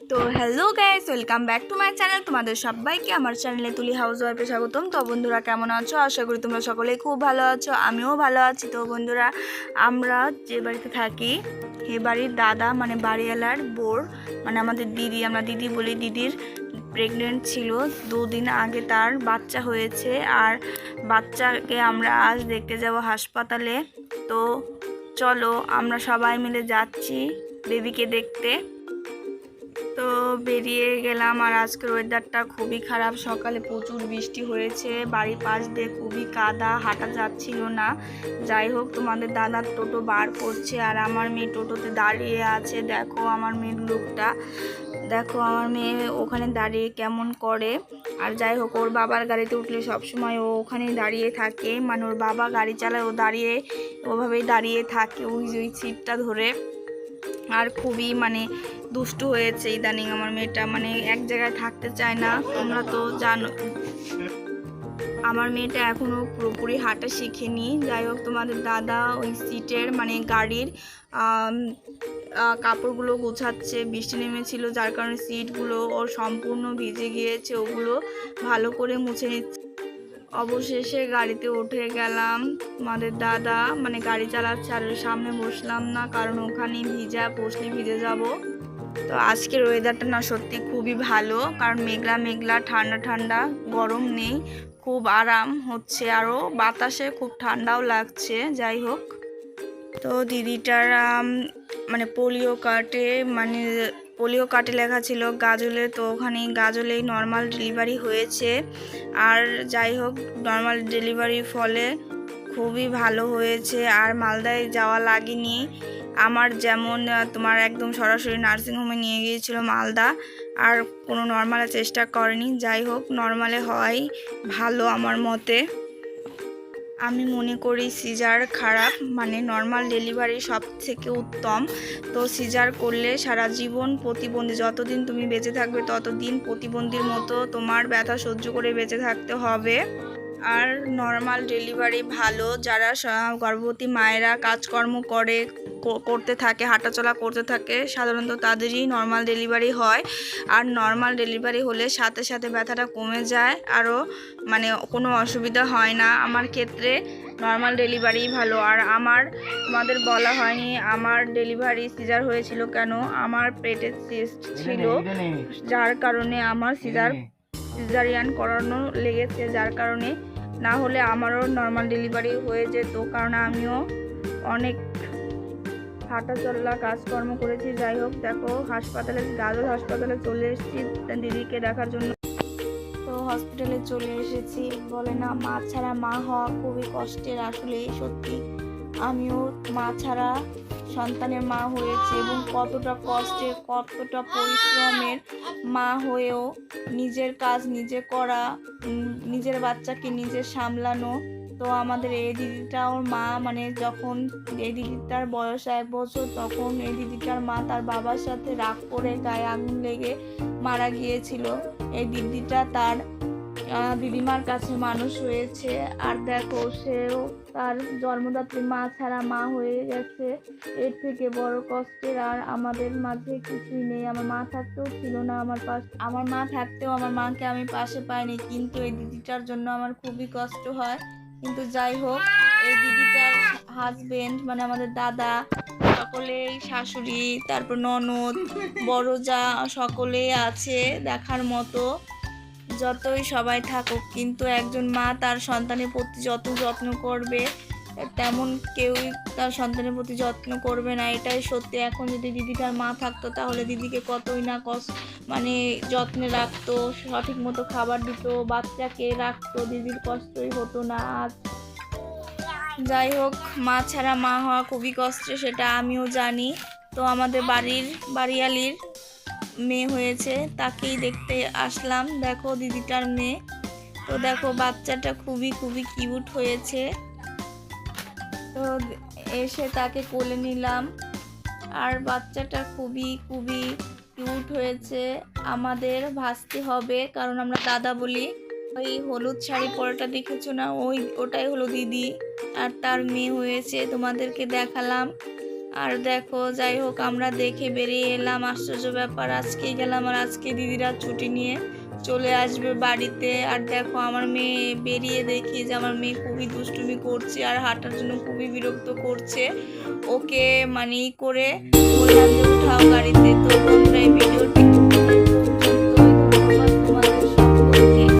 তো hello guys, welcome back to my channel. তোমাদের সবাইকে আমার চ্যানেলে তুলি হাউস ওয়াইফে স্বাগতম। তো বন্ধুরা কেমন আছো? আশা করি তোমরা সকলেই খুব ভালো আছো, আমিও ভালো আছি। তো বন্ধুরা, আমরা যে বাড়িতে থাকি এ বাড়ির দাদা মানে বাড়িওয়ালার বোর মানে আমাদের দিদি, আমরা দিদি বলি, দিদির প্রেগনেন্ট ছিল। 2 দিন আগে তার বাচ্চা হয়েছে, আর বাচ্চাকে আমরা আজ দেখতে যাব হাসপাতালে। তো চলো আমরা সবাই মিলে যাচ্ছি বেবিকে দেখতে। তো বেরিয়ে গেলাম, আর আজকের ওয়েদারটা খুবই খারাপ। সকালে প্রচুর বৃষ্টি হয়েছে, বাড়ির পাশ দিয়ে খুবই কাদা, হাঁটা যাচ্ছিল না। যাই হোক, তোমাদের দাদার টোটো বার করছে, আর আমার মেয়ে টোটোতে দাঁড়িয়ে আছে। দেখো আমার মেয়ের লোকটা, দেখো আমার মেয়ে ওখানে দাঁড়িয়ে কেমন করে। আর যাই হোক, ওর বাবার গাড়িতে উঠলে সবসময় ও ওখানে দাঁড়িয়ে থাকে, মানে ওর বাবা গাড়ি চালায়, ও দাঁড়িয়ে ওভাবেই দাঁড়িয়ে থাকে ওই সিটটা ধরে। আর খুবই মানে দুষ্টু হয়েছে ইদানিং আমার মেয়েটা, মানে এক জায়গায় থাকতে চায় না, তোমরা তো জানো। আমার মেয়েটা এখনও পুরোপুরি হাঁটা শিখেনি। যাই হোক, তোমাদের দাদা ওই সিটের মানে গাড়ির কাপড়গুলো গোছাচ্ছে। বৃষ্টি নেমেছিল যার কারণে সিটগুলো ওর সম্পূর্ণ ভিজে গিয়েছে, ওগুলো ভালো করে মুছে নিচ্ছে। অবশেষে গাড়িতে উঠে গেলাম। আমাদের দাদা মানে গাড়ি চালাচ্ছে, আর সামনে বসলাম না, কারণ ওখানে ভিজা, বসলে ভিজে যাব। তো আজকের ওয়েদারটা না সত্যি খুবই ভালো, কারণ মেঘলা মেঘলা, ঠান্ডা ঠান্ডা, গরম নেই, খুব আরাম হচ্ছে, আরও বাতাসে খুব ঠান্ডাও লাগছে। যাই হোক, তো দিদিটার মানে পোলিও কার্ডে লেখা ছিল গাজলে, তো ওখানে গাজলেই নর্মাল ডেলিভারি হয়েছে। আর যাই হোক, নর্মাল ডেলিভারির ফলে খুবই ভালো হয়েছে, আর মালদায় যাওয়া লাগেনি। আমার যেমন তোমার একদম সরাসরি নার্সিংহোমে নিয়ে গিয়েছিল মালদা, আর কোনো নর্মালে চেষ্টা করেনি। যাই হোক, নর্মালে হয় ভালো আমার মতে। আমি মনে করি সিজার খারাপ, মানে নর্মাল ডেলিভারি সব থেকে উত্তম। তো সিজার করলে সারা জীবন প্রতিবন্ধী, যতদিন তুমি বেঁচে থাকবে ততদিন প্রতিবন্ধীর মতো তোমার ব্যথা সহ্য করে বেঁচে থাকতে হবে। আর নর্মাল ডেলিভারি ভালো, যারা গর্ভবতী মায়েরা কাজকর্ম করতে থাকে, হাঁটাচলা করতে থাকে, সাধারণত তাদেরই নর্মাল ডেলিভারি হয়। আর নর্মাল ডেলিভারি হলে সাথে সাথে ব্যথাটা কমে যায়, আরও মানে কোনো অসুবিধা হয় না। আমার ক্ষেত্রে নর্মাল ডেলিভারি ভালো। আর তোমাদের বলা হয়নি আমার ডেলিভারি সিজার হয়েছিল কেন। আমার পেটের সিস্ট ছিল, যার কারণে আমার সিজারিয়ান করানো লেগেছে, যার কারণে, না হলে আমারও নর্মাল ডেলিভারি হয়ে যেত, কারণ আমিও অনেক হাঁটাচলা কাজকর্ম করেছি। যাই হোক, দেখো গাজল হাসপাতালে চলে এসেছি দিদিকে দেখার জন্য। তো হসপিটালে চলে এসেছি। বলে না, মা ছাড়া মা হওয়া খুবই কষ্টের, আসলে সত্যি। আমিও মা ছাড়া সন্তানের মা হয়েছে, এবং কতটা কষ্টের, কতটা পরিশ্রমের মা হয়েও নিজের কাজ নিজে করা, নিজের বাচ্চাকে নিজে সামলানো। তো আমাদের এই দিদিটাও মা, মানে যখন এই দিদিটার বয়স 1 বছর, তখন এই দিদিটার মা তার বাবার সাথে রাগ করে গায়ে আগুন লেগে মারা গিয়েছিল। এই দিদিটা তার দিদিমার কাছে মানুষ হয়েছে, আর দেখো সেও তার জন্মদাত্রী মা ছাড়া মা হয়ে গেছে। এর থেকে বড় কষ্টের আর আমাদের মাঝে কিছুই নেই। আমার মা থাকতেও ছিল না আমার মা থাকতেও আমার মাকে আমি পাশে পাইনি, কিন্তু এই দিদিটার জন্য আমার খুবই কষ্ট হয়। কিন্তু যাই হোক, এই দিদিটার হাজবেন্ড মানে আমাদের দাদা, সকলেই, শাশুড়ি, তারপর ননদ, বড় যা, সকলেই আছে দেখার মতো। যতই সবাই থাকুক, কিন্তু একজন মা তার সন্তানের প্রতি যত যত্ন করবে, তেমন কেউই তার সন্তানের প্রতি যত্ন করবে না, এটাই সত্যি। এখন যদি দিদিটার মা থাকতো, তাহলে দিদিকে কতই না মানে যত্নে রাখতো, সঠিক মতো খাবার দিত, বাচ্চাকে রাখতো, দিদির কষ্টই হতো না আজ। যাই হোক, মা ছাড়া মা হওয়া খুবই কষ্টের, সেটা আমিও জানি। তো আমাদের বাড়িয়ালির মেয়ে হয়েছে, তাকেই দেখতে আসলাম। দেখো দিদিটার মেয়ে, তো দেখো বাচ্চাটা খুবই খুবই কিউট হয়েছে। তো এসে তাকে কোলে নিলাম, আর বাচ্চাটা খুবই খুবই কিউট হয়েছে। আমাদের ভাসতে হবে, কারণ আমরা দাদা বলি। ওই হলুদ শাড়ি পরাটা দেখেছো না, ওটাই হলো দিদি, আর তার মেয়ে হয়েছে, তোমাদেরকে দেখালাম। আর দেখো যাই হোক আমরা দেখে বেরিয়ে এলাম। আশ্চর্য ব্যাপার, আজকেই গেলাম আর আজকে দিদিরা ছুটি নিয়ে চলে আসবে বাড়িতে। আর দেখো আমার মেয়ে বেরিয়ে দেখি যে আমার মেয়ে খুবই দুষ্টুমি করছে আর হাঁটার জন্য খুবই বিরক্ত করছে। ওকে মানে করে বললাম যে উঠাও গাড়িতে,